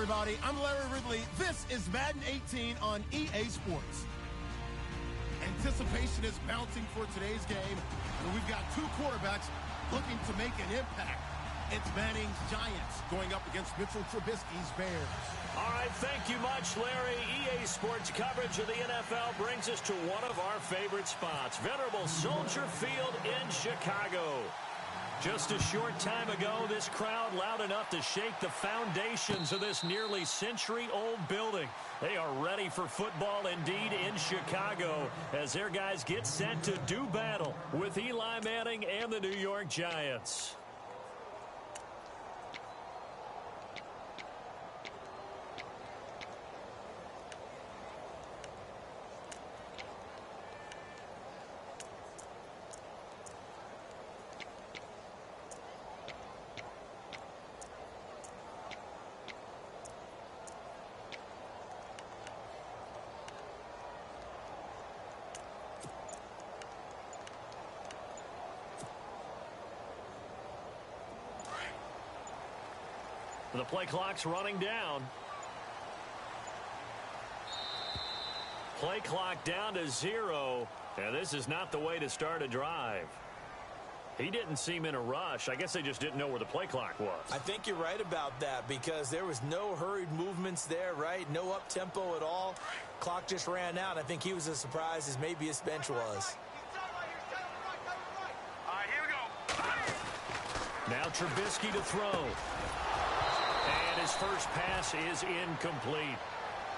everybody. I'm Larry Ridley. This is Madden 18 on EA Sports. Anticipation is bouncing for today's game, and we've got two quarterbacks looking to make an impact. It's Manning's Giants going up against Mitchell Trubisky's Bears. All right, thank you much, Larry. EA Sports coverage of the NFL brings us to one of our favorite spots, venerable Soldier Field in Chicago. Just a short time ago, this crowd loud enough to shake the foundations of this nearly century-old building. They are ready for football indeed in Chicago as their guys get set to do battle with Eli Manning and the New York Giants. The play clock's running down. Play clock down to 0. And this is not the way to start a drive. He didn't seem in a rush. I guess they just didn't know where the play clock was. I think you're right about that because there was no hurried movements there, right? No up-tempo at all. Clock just ran out. I think he was as surprised as maybe his bench was. All right, here we go. Now Trubisky to throw. And his first pass is incomplete.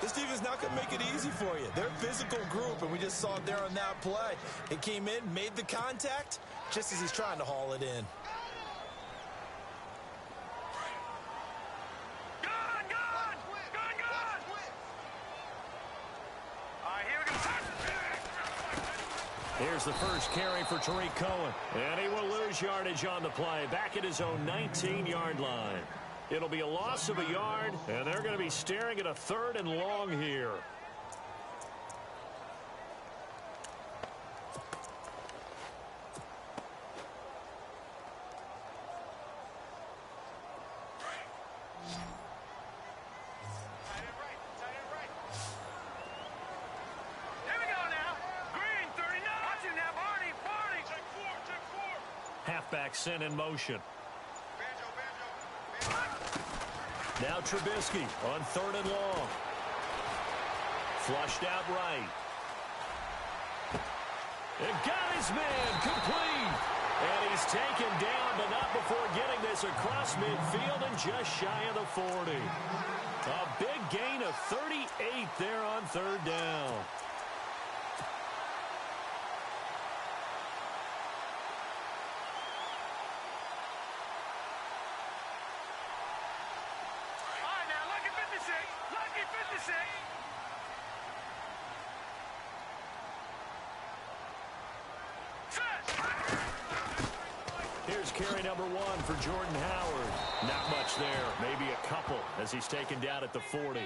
This defense not going to make it easy for you. They're a physical group, and we just saw it there on that play. It came in, made the contact, just as he's trying to haul it in. Gone! All right, here we go. Here's the first carry for Tariq Cohen. And he will lose yardage on the play, back at his own 19-yard line. It'll be a loss of a yard, and they're going to be staring at a 3rd and long here. Here we go now. Green, 39. Watch him now, Barney. Check four. Halfback sent in motion. Now Trubisky on 3rd and long. Flushed out right. It got his man complete. And he's taken down, but not before getting this across midfield and just shy of the 40. A big gain of 38 there on 3rd down. Here's carry number 1 for Jordan Howard. Not much there, maybe a couple as he's taken down at the 40.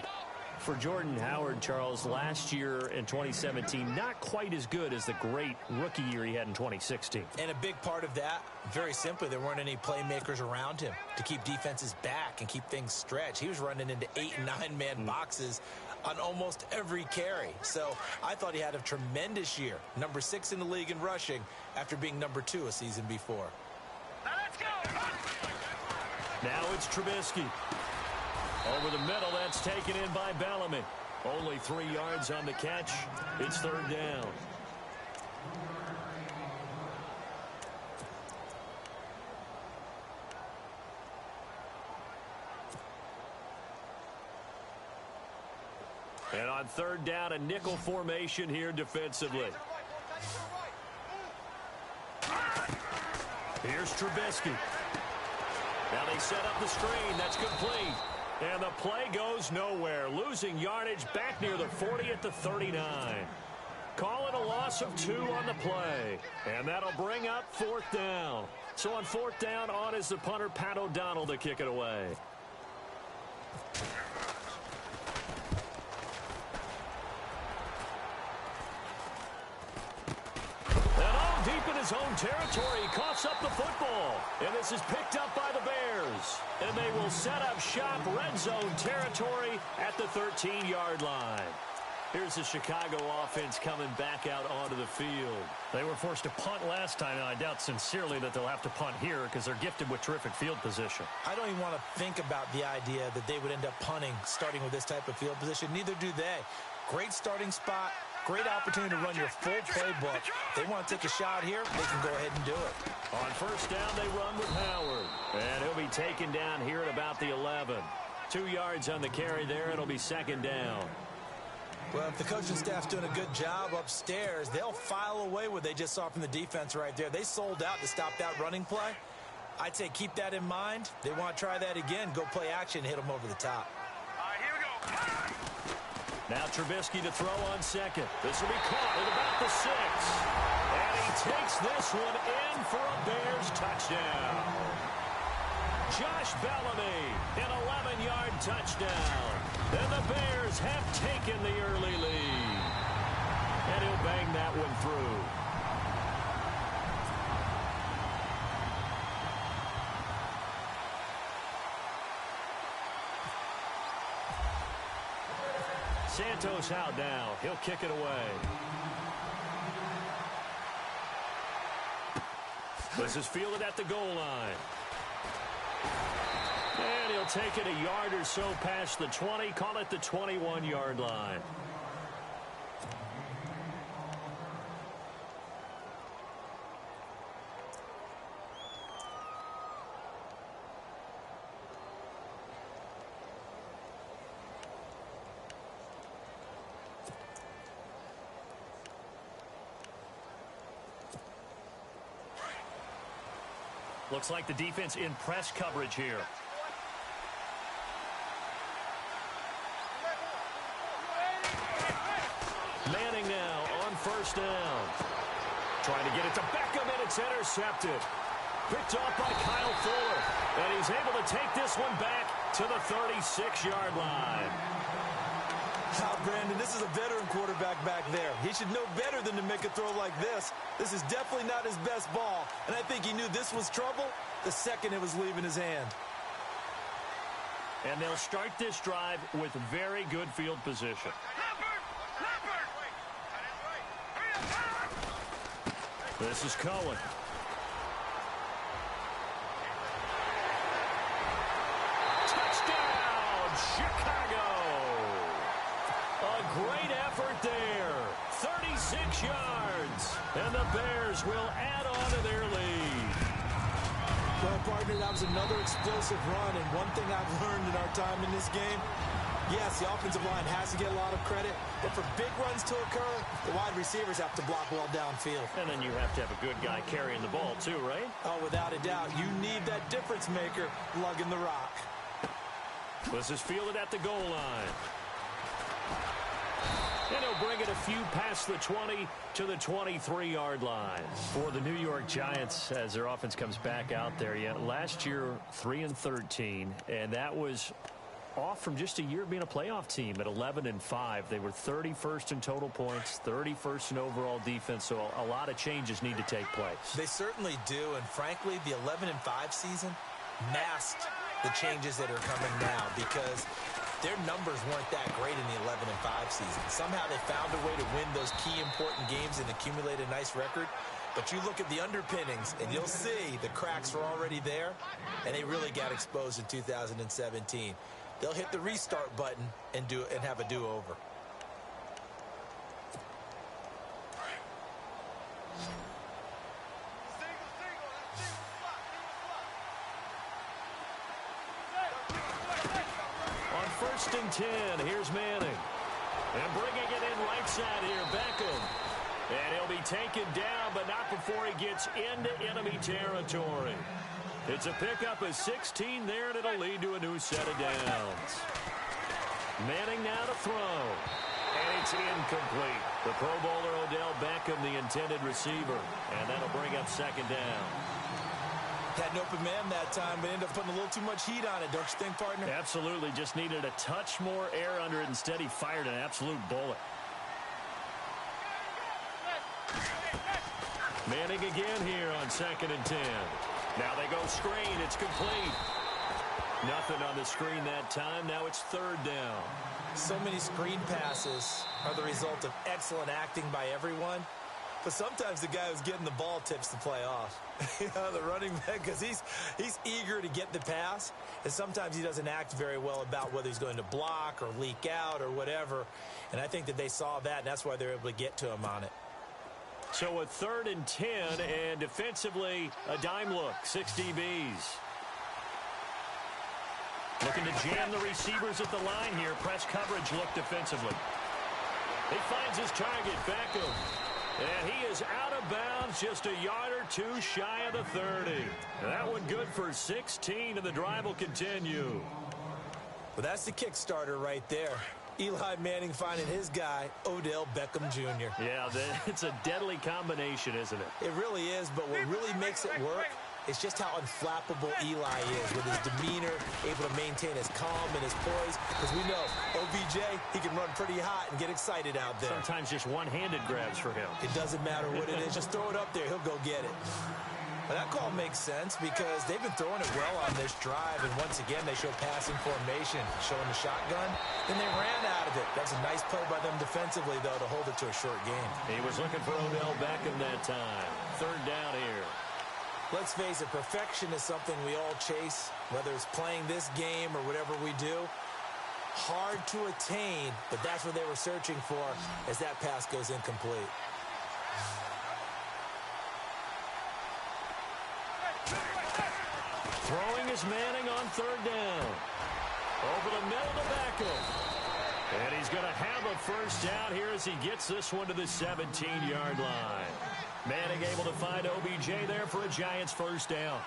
For Jordan Howard, Charles, last year in 2017, not quite as good as the great rookie year he had in 2016. And a big part of that, very simply, there weren't any playmakers around him to keep defenses back and keep things stretched. He was running into 8- and 9-man boxes on almost every carry. So I thought he had a tremendous year. Number 6 in the league in rushing after being number 2 a season before. Now let's go. Now it's Trubisky. Over the middle, that's taken in by Bellamy. Only 3 yards on the catch. It's 3rd down. And on 3rd down, a nickel formation here defensively. Here's Trubisky. Now they set up the screen. That's complete. And the play goes nowhere. Losing yardage back near the 40 at the 39. Call it a loss of 2 on the play. And that'll bring up 4th down. So on 4th down, on is the punter, Pat O'Donnell, to kick it away. Deep in his own territory, he coughs up the football. And this is picked up by the Bears. And they will set up shop, red zone territory at the 13-yard line. Here's the Chicago offense coming back out onto the field. They were forced to punt last time, and I doubt sincerely that they'll have to punt here because they're gifted with terrific field position. I don't even want to think about the idea that they would end up punting starting with this type of field position. Neither do they. Great starting spot, great opportunity to run your full playbook. If they want to take a shot here, they can go ahead and do it. On first down, they run with Howard. And he'll be taken down here at about the 11. 2 yards on the carry there. It'll be second down. Well, if the coaching staff's doing a good job upstairs, they'll file away what they just saw from the defense right there. They sold out to stop that running play. I'd say keep that in mind. They want to try that again. Go play action, hit them over the top. All right, here we go. Now Trubisky to throw on second. This will be caught at about the 6. And he takes this one in for a Bears touchdown. Josh Bellamy, an 11-yard touchdown. And the Bears have taken the early lead. And he'll bang that one through. Santos out now. He'll kick it away. This is fielded at the goal line. And he'll take it a yard or so past the 20, call it the 21-yard line. Looks like the defense in press coverage here. Manning now on first down. Trying to get it to Beckham, and it's intercepted. Picked off by Kyle Fuller. And he's able to take this one back to the 36-yard line. Brandon, this is a veteran quarterback back there. He should know better than to make a throw like this. This is definitely not his best ball. And I think he knew this was trouble the second it was leaving his hand. And they'll start this drive with very good field position. This is Cohen. Touchdown, Chicago. A great effort there. 36 yards. And the Bears will add on to their lead. Well, partner, that was another explosive run. And one thing I've learned in our time in this game, yes, the offensive line has to get a lot of credit. But for big runs to occur, the wide receivers have to block well downfield. And then you have to have a good guy carrying the ball too, right? Oh, without a doubt. You need that difference maker lugging the rock. This is fielded at the goal line. And he'll bring it a few past the 20 to the 23-yard line. For the New York Giants, as their offense comes back out there, last year 3-13, and that was off from just a year of being a playoff team at 11-5. They were 31st in total points, 31st in overall defense, so a lot of changes need to take place. They certainly do, and frankly, the 11-5 season masked the changes that are coming now because their numbers weren't that great in the 11-5 season. Somehow they found a way to win those key important games and accumulate a nice record. But you look at the underpinnings, and you'll see the cracks are already there, and they really got exposed in 2017. They'll hit the restart button and have a do-over. On first and 10, here's Manning. And bringing it in right side here, Beckham. And he'll be taken down, but not before he gets into enemy territory. It's a pickup of 16 there, and it'll lead to a new set of downs. Manning now to throw. And it's incomplete. The Pro Bowler Odell Beckham, the intended receiver. And that'll bring up second down. Had an open man that time, but ended up putting a little too much heat on it, don't you think, partner? Absolutely. Just needed a touch more air under it. Instead, he fired an absolute bullet. Manning again here on second and 10. Now they go screen. It's complete. Nothing on the screen that time. Now it's third down. So many screen passes are the result of excellent acting by everyone. But sometimes the guy who's getting the ball tips the play off. The running back, because he's eager to get the pass. And sometimes he doesn't act very well about whether he's going to block or leak out or whatever. And I think that they saw that, and that's why they're able to get to him on it. So a 3rd and 10, and defensively, a dime look. 6 DBs. Looking to jam the receivers at the line here. Press coverage look defensively. He finds his target, Beckham. And he is out of bounds, just a yard or two shy of the 30. That one good for 16, and the drive will continue. Well, that's the Kickstarter right there. Eli Manning finding his guy, Odell Beckham Jr. Yeah, it's a deadly combination, isn't it? It really is, but what really makes it work is just how unflappable Eli is with his demeanor, able to maintain his calm and his poise. Because we know, OBJ, he can run pretty hot and get excited out there. Sometimes just one-handed grabs for him. It doesn't matter what it is. Just throw it up there. He'll go get it. But that call makes sense because they've been throwing it well on this drive. And once again, they show passing formation, showing the shotgun. Then they ran out of it. That's a nice play by them defensively, though, to hold it to a short game. He was looking for Odell Beckham that time. 3rd down here. Let's face it, perfection is something we all chase, whether it's playing this game or whatever we do. Hard to attain, but that's what they were searching for as that pass goes incomplete. Throwing is Manning on 3rd down. Over the middle to Beckham. And he's going to have a first down here as he gets this one to the 17-yard line. Manning able to find OBJ there for a Giants first down.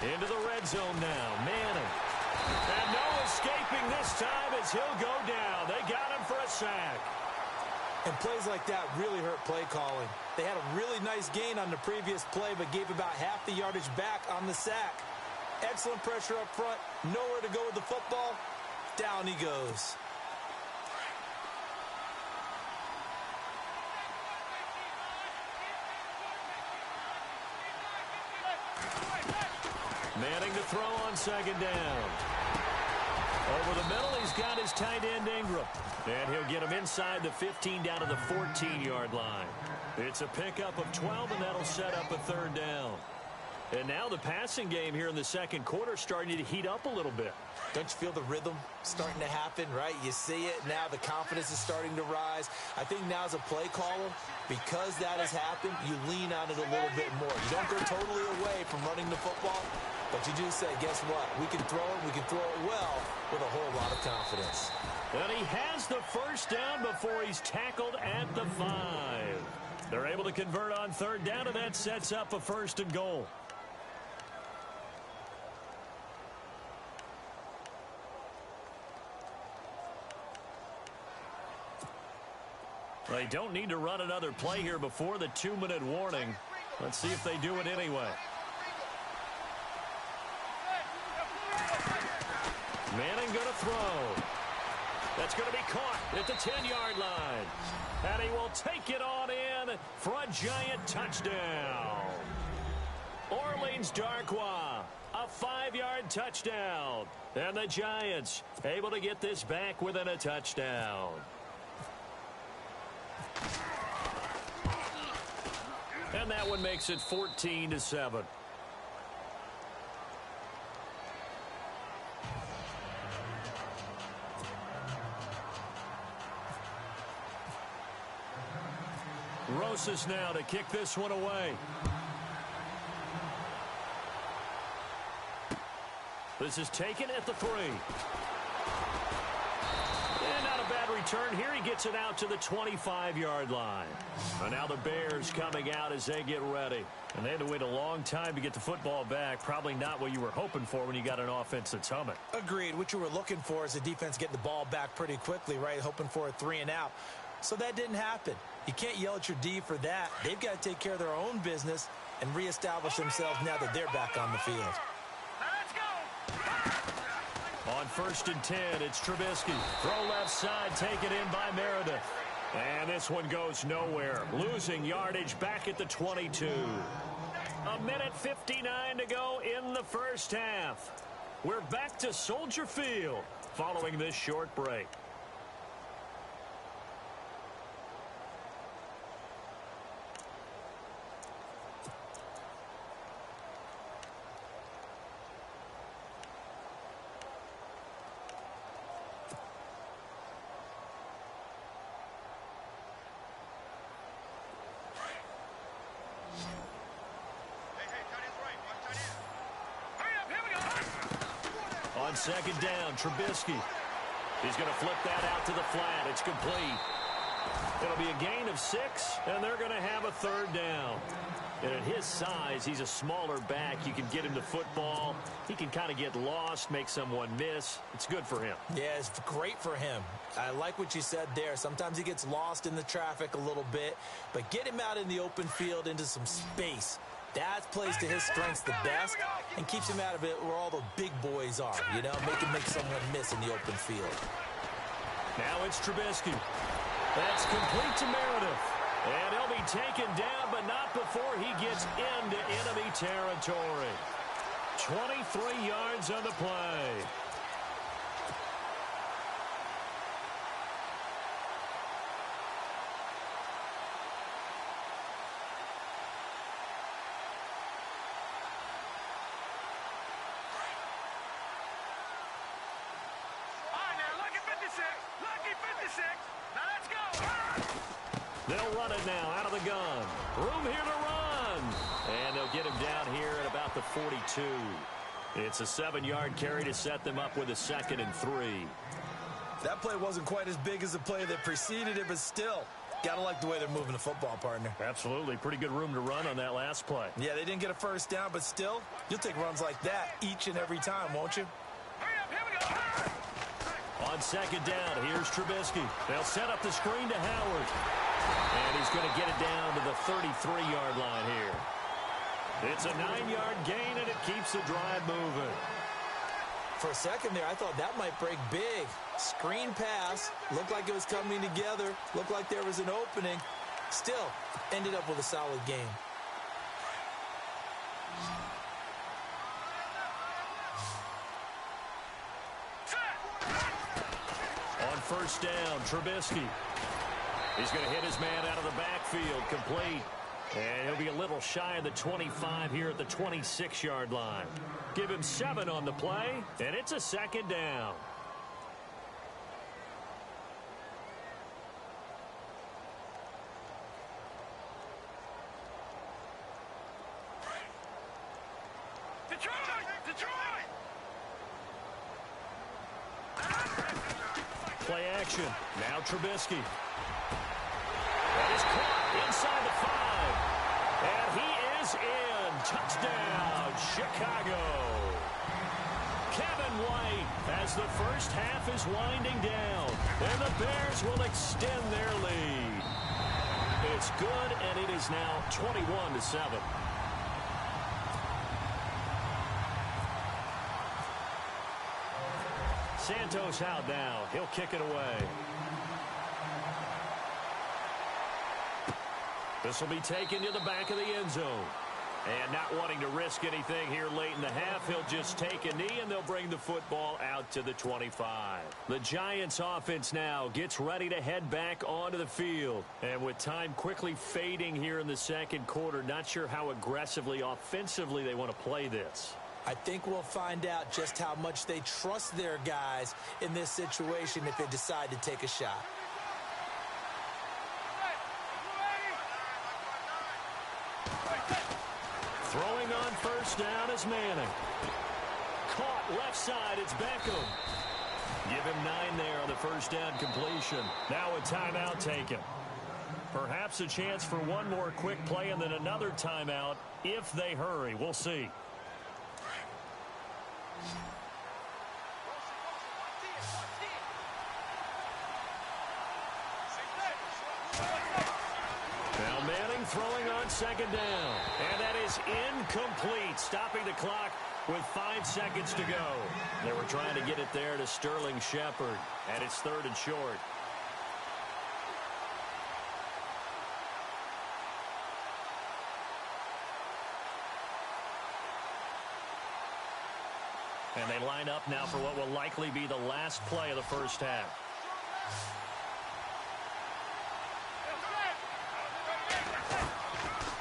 Into the red zone now. Manning. And no escaping this time as he'll go down. They got him for a sack. And plays like that really hurt play calling. They had a really nice gain on the previous play, but gave about half the yardage back on the sack. Excellent pressure up front. Nowhere to go with the football. Down he goes. Manning to throw on 2nd down. Over the middle, he's got his tight end Ingram. And he'll get him inside the 15 down to the 14-yard line. It's a pickup of 12, and that'll set up a 3rd down. And now the passing game here in the 2nd quarter starting to heat up a little bit. Don't you feel the rhythm starting to happen, right? You see it now. The confidence is starting to rise. I think now as a play caller, because that has happened, you lean on it a little bit more. You don't go totally away from running the football, but you do say, guess what? We can throw it. We can throw it well with a whole lot of confidence. And he has the first down before he's tackled at the 5. They're able to convert on 3rd down, and that sets up a 1st and goal. They don't need to run another play here before the 2-minute warning. Let's see if they do it anyway. Manning going to throw. That's going to be caught at the 10-yard line. And he will take it on in for a Giant touchdown. Orleans Darkwa, a 5-yard touchdown. And the Giants able to get this back within a touchdown. And that one makes it 14-7. Rosas now to kick this one away. This is taken at the 3. And not a bad return here. He gets it out to the 25-yard line. And now the Bears coming out as they get ready. And they had to wait a long time to get the football back. Probably not what you were hoping for when you got an offense that's humming. Agreed. What you were looking for is the defense getting the ball back pretty quickly, right? Hoping for a 3 and out. So that didn't happen. You can't yell at your D for that. They've got to take care of their own business and reestablish themselves now that they're back on the field. Let's go. On 1st and 10, it's Trubisky. Throw left side, taken in by Meredith. And this one goes nowhere. Losing yardage back at the 22. A minute 59 to go in the first half. We're back to Soldier Field following this short break. On second down, Trubisky. He's going to flip that out to the flat. It's complete. It'll be a gain of 6, and they're going to have a third down. And at his size, he's a smaller back. You can get him the football. He can kind of get lost, make someone miss. It's good for him. Yeah, it's great for him. I like what you said there. Sometimes he gets lost in the traffic a little bit, but get him out in the open field into some space. That plays to his strengths the best and keeps him out of it where all the big boys are, you know, make someone miss in the open field. Now it's Trubisky. That's complete to Meredith. And he'll be taken down, but not before he gets into enemy territory. 23 yards on the play. They'll run it now out of the gun. Room here to run. And they'll get him down here at about the 42. It's a 7-yard carry to set them up with a 2nd and 3. That play wasn't quite as big as the play that preceded it, but still, got to like the way they're moving the football, partner. Absolutely. Pretty good room to run on that last play. Yeah, they didn't get a first down, but still, you'll take runs like that each and every time, won't you? On second down, here's Trubisky. They'll set up the screen to Howard. And he's going to get it down to the 33-yard line here. It's a 9-yard gain, and it keeps the drive moving. For a second there, I thought that might break big. Screen pass. Looked like it was coming together. Looked like there was an opening. Still, ended up with a solid game. On first down, Trubisky. He's going to hit his man out of the backfield, complete. And he'll be a little shy of the 25 here at the 26-yard line. Give him 7 on the play, and it's a 2nd down. Detroit! Play action. Now Trubisky. That is caught inside the 5. And he is in. Touchdown, Chicago. Kevin White as the first half is winding down. And the Bears will extend their lead. It's good, and it is now 21-7. Santos out now. He'll kick it away. This will be taken to the back of the end zone. And not wanting to risk anything here late in the half, he'll just take a knee, and they'll bring the football out to the 25. The Giants offense now gets ready to head back onto the field. And with time quickly fading here in the second quarter, not sure how aggressively, offensively they want to play this. I think we'll find out just how much they trust their guys in this situation if they decide to take a shot. Throwing on first down is Manning. Caught left side, it's Beckham. Give him 9 there on the first down completion. Now a timeout taken. Perhaps a chance for one more quick play and then another timeout if they hurry. We'll see. Now Manning throwing on second down. And that is incomplete, stopping the clock with 5 seconds to go. They were trying to get it there to Sterling Shepard, and it's 3rd and short. And they line up now for what will likely be the last play of the first half.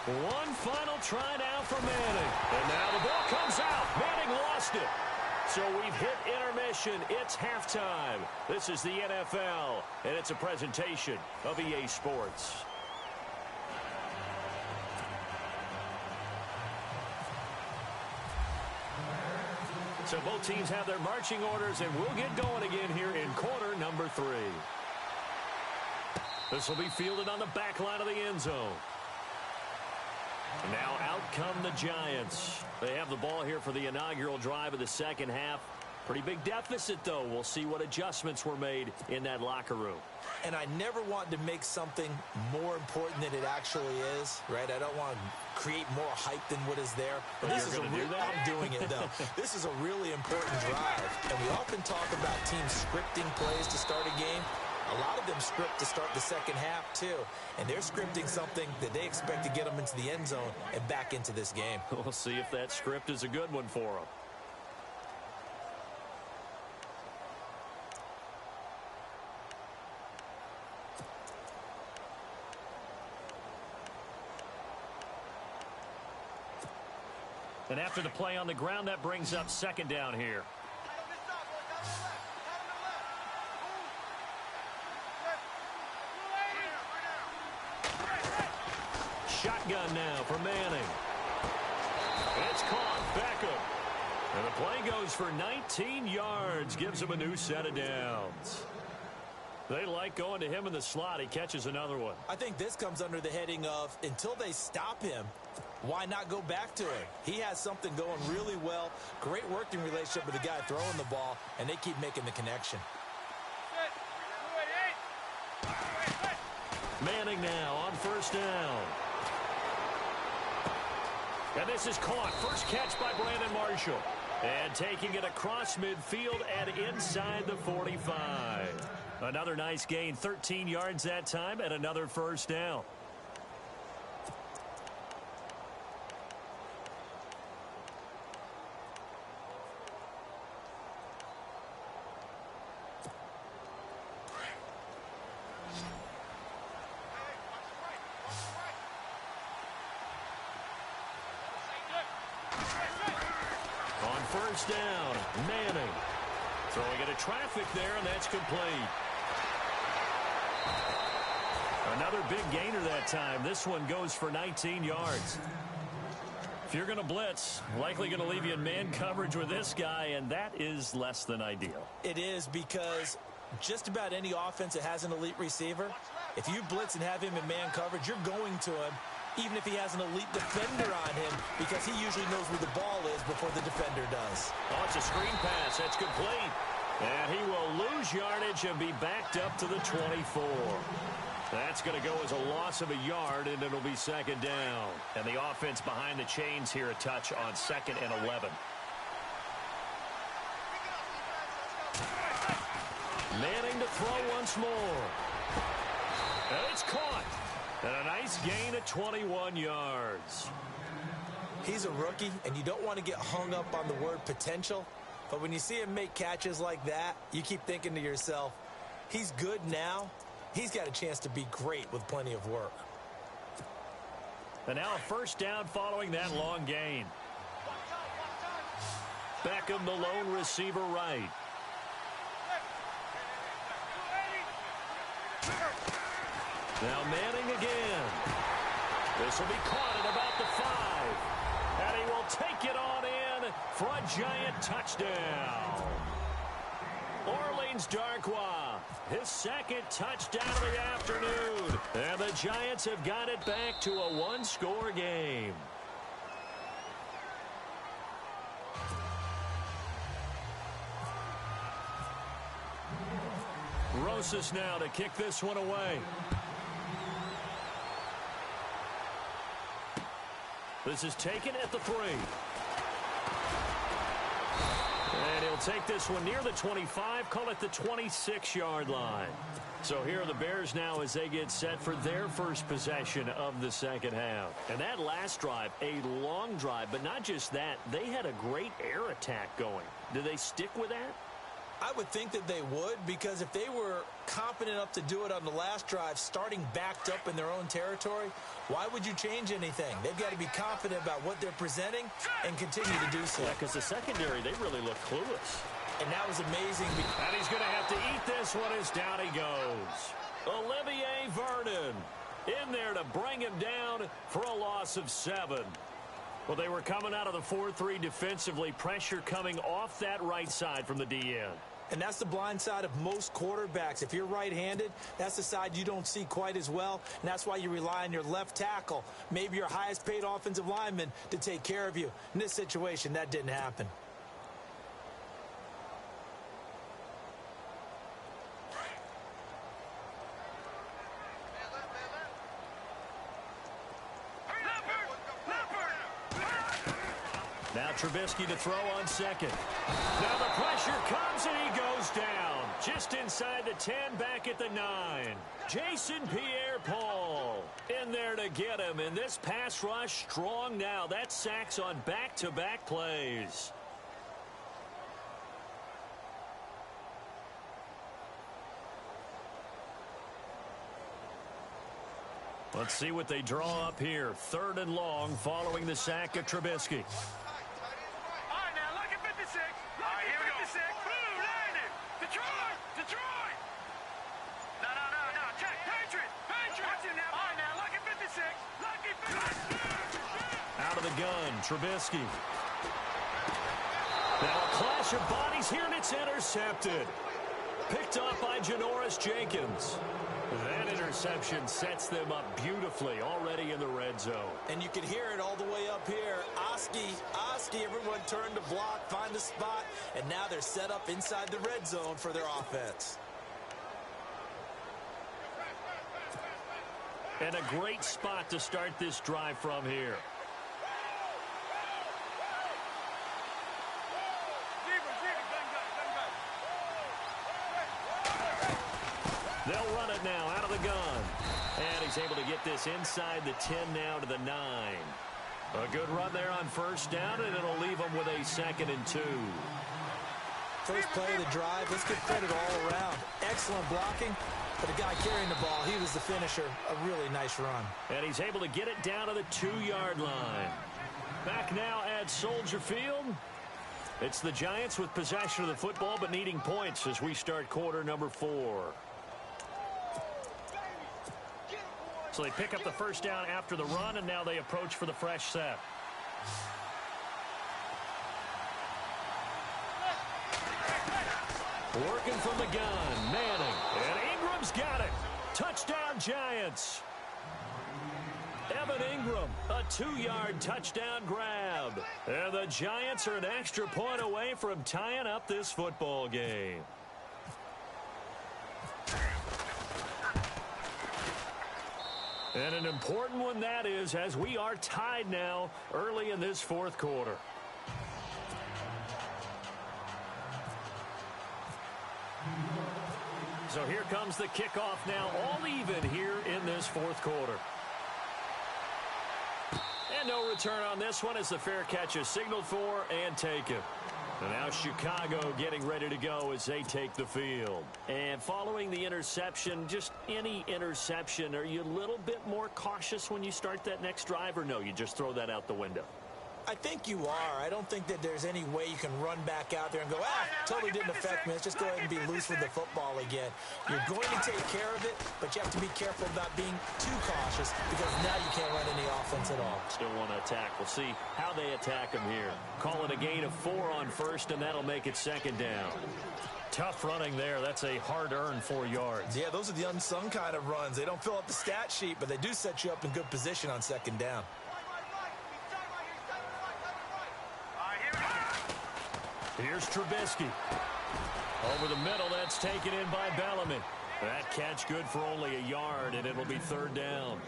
One final try now for Manning. And now the ball comes out. Manning lost it. So we've hit intermission. It's halftime. This is the NFL, and it's a presentation of EA Sports. So both teams have their marching orders, and we'll get going again here in quarter number 3. This will be fielded on the back line of the end zone. Now out come the Giants. They have the ball here for the inaugural drive of the second half. Pretty big deficit, though. We'll see what adjustments were made in that locker room. And I never want to make something more important than it actually is, right? I don't want to create more hype than what is there. But this is I'm doing it, though. This is a really important drive. And we often talk about teams scripting plays to start a game. A lot of them script to start the second half, too. And they're scripting something that they expect to get them into the end zone and back into this game. We'll see if that script is a good one for them. And after the play on the ground, that brings up second down here. Shotgun now for Manning. It's caught. Beckham. And the play goes for 19 yards. Gives him a new set of downs. They like going to him in the slot. He catches another one. I think this comes under the heading of until they stop him, why not go back to him? He has something going really well. Great working relationship with the guy throwing the ball, and they keep making the connection. Manning now on first down. And this is caught. First catch by Brandon Marshall. And taking it across midfield and inside the 45. Another nice gain, 13 yards that time, and another first down. First down, Manning. Throwing into traffic there, and that's complete. Another big gainer that time. This one goes for 19 yards. If you're going to blitz, likely going to leave you in man coverage with this guy, and that is less than ideal. It is, because just about any offense that has an elite receiver, if you blitz and have him in man coverage, you're going to him, even if he has an elite defender on him, because he usually knows where the ball is before the defender does. Oh, it's a screen pass. That's complete. And he will lose yardage and be backed up to the 24. That's going to go as a loss of a yard, and it'll be second down. And the offense behind the chains here a touch on 2nd and 11. Manning to throw once more. And it's caught. And a nice gain of 21 yards. He's a rookie, and you don't want to get hung up on the word potential. But when you see him make catches like that, you keep thinking to yourself, he's good now. He's got a chance to be great with plenty of work. And now a first down following that long gain. Beckham, the lone receiver right. Now Manning again. This will be caught at about the 5. And he will take it on in for a giant touchdown. Orleans Darkwa, his second touchdown of the afternoon. And the Giants have got it back to a one-score game. Rosas now to kick this one away. This is taken at the 3. And he'll take this one near the 25, call it the 26-yard line. So here are the Bears now as they get set for their first possession of the second half. And that last drive, a long drive, but not just that, they had a great air attack going. Do they stick with that? I would think that they would, because if they were confident enough to do it on the last drive, starting backed up in their own territory, why would you change anything? They've got to be confident about what they're presenting and continue to do so. Yeah, because the secondary, they really look clueless. And that was amazing. And he's going to have to eat this one as down he goes. Olivier Vernon in there to bring him down for a loss of 7. Well, they were coming out of the 4-3 defensively. Pressure coming off that right side from the DN. And that's the blind side of most quarterbacks. If you're right-handed, that's the side you don't see quite as well. And that's why you rely on your left tackle, maybe your highest-paid offensive lineman, to take care of you. In this situation, that didn't happen. Now Trubisky to throw on second. Now the pressure comes and he goes down. Just inside the 10, back at the 9. Jason Pierre-Paul in there to get him. And this pass rush strong now. That's sacks on back-to-back plays. Let's see what they draw up here. 3rd and long following the sack of Trubisky. Gun, Trubisky. Now a clash of bodies here, and it's intercepted. Picked up by Janoris Jenkins. That interception sets them up beautifully already in the red zone. And you can hear it all the way up here. Oski, everyone turned to block, find a spot, and now they're set up inside the red zone for their offense. And a great spot to start this drive from here. They'll run it now out of the gun. And he's able to get this inside the 10 now to the 9. A good run there on first down, and it'll leave them with a 2nd and 2. First play of the drive. Let's give credit all around. Excellent blocking. But the guy carrying the ball, he was the finisher. A really nice run. And he's able to get it down to the 2-yard line. Back now at Soldier Field. It's the Giants with possession of the football, but needing points as we start quarter number 4. So they pick up the first down after the run, and now they approach for the fresh set. Working from the gun, Manning, and Ingram's got it. Touchdown, Giants. Evan Ingram, a 2-yard touchdown grab. And the Giants are an extra point away from tying up this football game. And an important one that is, as we are tied now early in this 4th quarter. So here comes the kickoff now, all even here in this 4th quarter. And no return on this one as the fair catch is signaled for and taken. And now Chicago getting ready to go as they take the field. And following the interception, just any interception, are you a little bit more cautious when you start that next drive, or no, you just throw that out the window? I think you are. I don't think that there's any way you can run back out there and go, totally didn't affect me. Let's just go ahead and be loose with the football again. You're going to take care of it, but you have to be careful about being too cautious because now you can't run any offense at all. Still want to attack. We'll see how they attack them here. Call it a gain of 4 on first, and that'll make it 2nd down. Tough running there. That's a hard-earned 4 yards. Yeah, those are the unsung kind of runs. They don't fill up the stat sheet, but they do set you up in good position on 2nd down. Here's Trubisky. Over the middle, that's taken in by Bellamy. That catch good for only a yard, and it'll be 3rd down.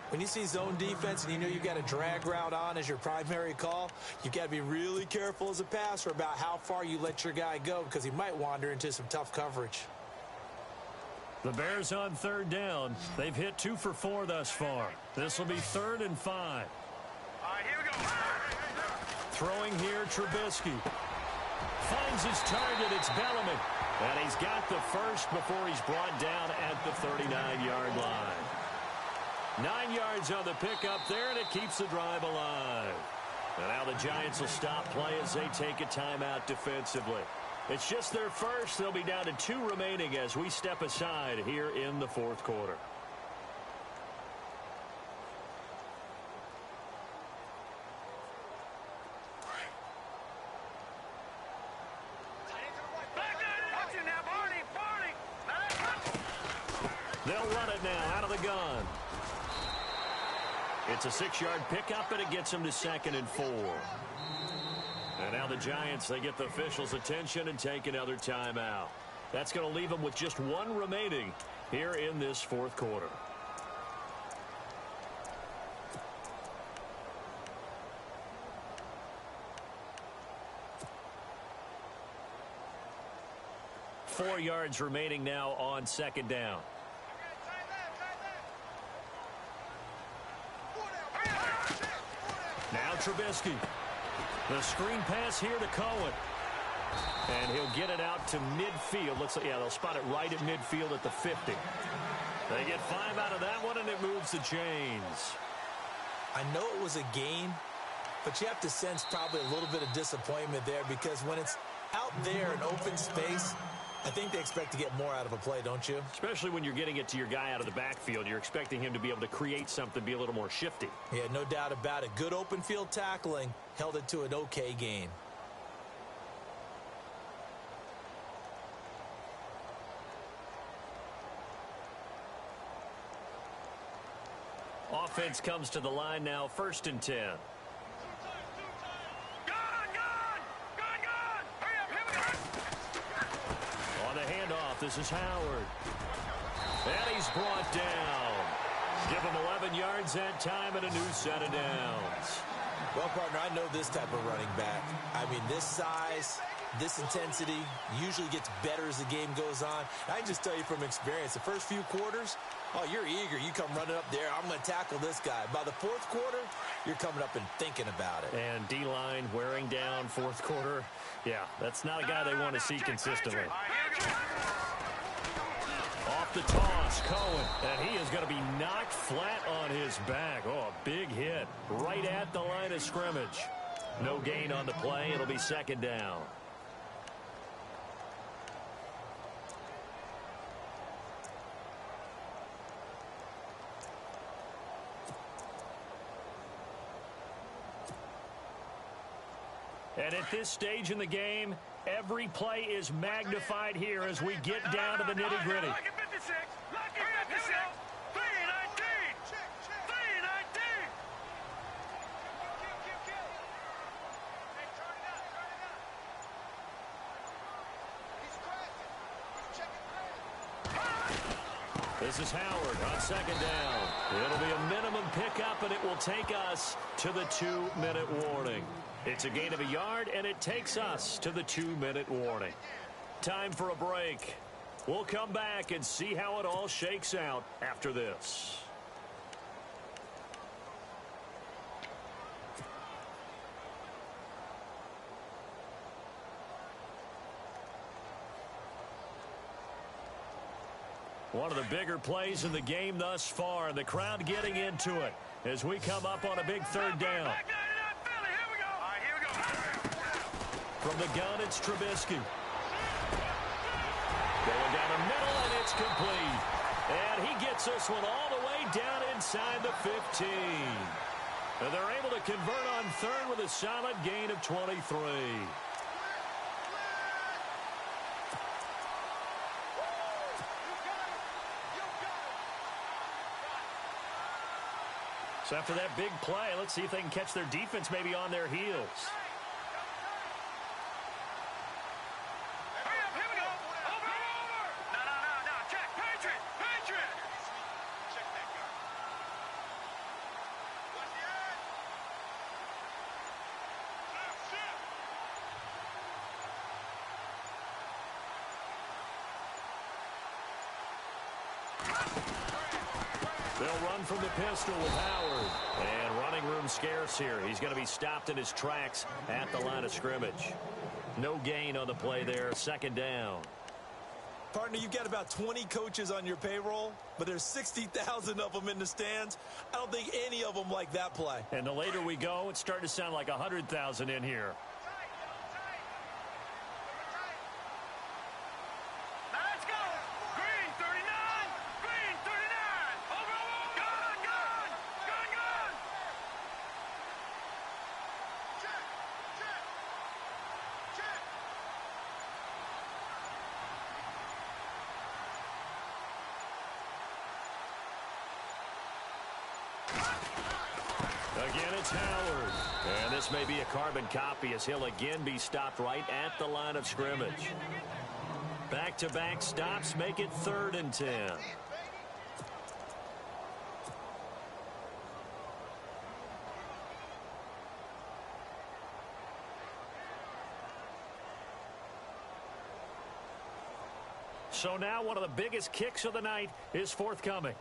When you see zone defense and you know you got a drag route on as your primary call, you got to be really careful as a passer about how far you let your guy go because he might wander into some tough coverage. The Bears on third down. They've hit 2 for 4 thus far. This will be 3rd and 5. All right, here we go. Throwing here, Trubisky. Finds his target. It's Bellamy. And he's got the first before he's brought down at the 39-yard line. 9 yards on the pickup there, and it keeps the drive alive. And now the Giants will stop play as they take a timeout defensively. It's just their first. They'll be down to 2 remaining as we step aside here in the fourth quarter. They'll run it now out of the gun. It's a 6-yard pickup, and it gets them to 2nd and 4. And now the Giants, they get the officials' attention and take another timeout. That's going to leave them with just 1 remaining here in this fourth quarter. Four yards remaining now on 2nd down. Now Trubisky. The screen pass here to Cohen. And he'll get it out to midfield. Looks like, yeah, they'll spot it right at midfield at the 50. They get 5 out of that one, and it moves the chains. I know it was a gain, but you have to sense probably a little bit of disappointment there because when it's out there in open space, I think they expect to get more out of a play, don't you? Especially when you're getting it to your guy out of the backfield. You're expecting him to be able to create something, be a little more shifty. Yeah, no doubt about it. Good open field tackling held it to an okay gain. Offense comes to the line now, 1st and 10. On the handoff, this is Howard. And he's brought down. Give him 11 yards that time and a new set of downs. Well, partner, I know this type of running back. I mean, this size, this intensity usually gets better as the game goes on. I can just tell you from experience, the first few quarters, oh, you're eager. You come running up there. I'm going to tackle this guy. By the fourth quarter, you're coming up and thinking about it. And D-line wearing down fourth quarter. Yeah, that's not a guy they want to see consistently. Off the toss, Cohen. And he is going to be knocked flat on his back. Oh, a big hit right at the line of scrimmage. No gain on the play. It'll be 2nd down. And at this stage in the game, every play is magnified here as we get down to the nitty-gritty. Lucky 56. Lucky 56. 319. 319. Hey, turn it up. Turn it up. He's crashing. He's checking. This is Howard on 2nd down. It'll be a minimum pickup, and it will take us to the 2-minute warning. It's a gain of a yard, and it takes us to the 2-minute warning. Time for a break. We'll come back and see how it all shakes out after this. One of the bigger plays in the game thus far, and the crowd getting into it as we come up on a big 3rd down. From the gun, it's Trubisky. Going down the middle, and it's complete. And he gets this one all the way down inside the 15. And they're able to convert on 3rd with a solid gain of 23. So after that big play, let's see if they can catch their defense maybe on their heels. They'll run from the pistol with Howard. And running room scarce here. He's going to be stopped in his tracks at the line of scrimmage. No gain on the play there. Second down. Partner, you've got about 20 coaches on your payroll, but there's 60,000 of them in the stands. I don't think any of them like that play. And the later we go, it's starting to sound like 100,000 in here. Again, it's Howard. And this may be a carbon copy as he'll again be stopped right at the line of scrimmage. Back-to-back stops make it 3rd and 10. So now one of the biggest kicks of the night is forthcoming.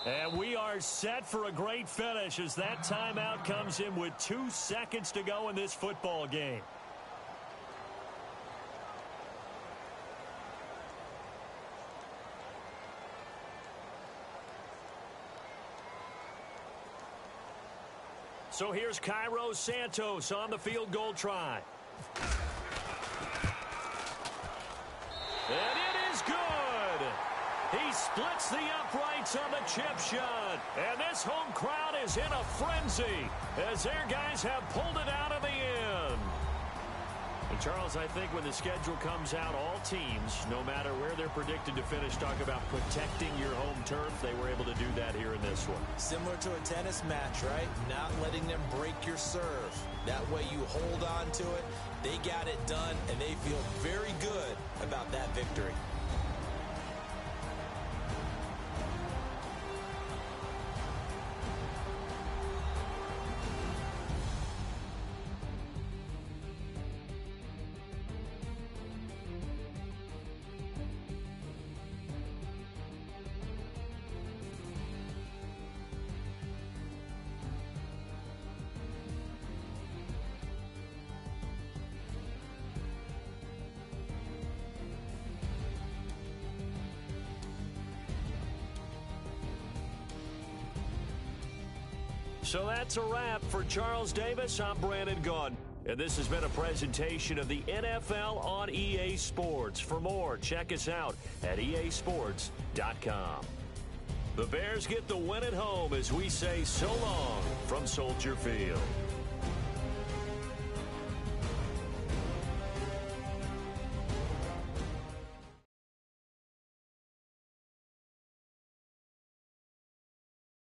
And we are set for a great finish as that timeout comes in with 2 seconds to go in this football game. So here's Cairo Santos on the field goal try. And it is good. He splits the uprights on the chip shot. And this home crowd is in a frenzy as their guys have pulled it out of the end. And Charles, I think when the schedule comes out, all teams, no matter where they're predicted to finish, talk about protecting your home turf. They were able to do that here in this one. Similar to a tennis match, right? Not letting them break your serve. That way you hold on to it. They got it done, and they feel very good about that victory. So that's a wrap for Charles Davis. I'm Brandon Gaudin. And this has been a presentation of the NFL on EA Sports. For more, check us out at easports.com. The Bears get the win at home as we say so long from Soldier Field.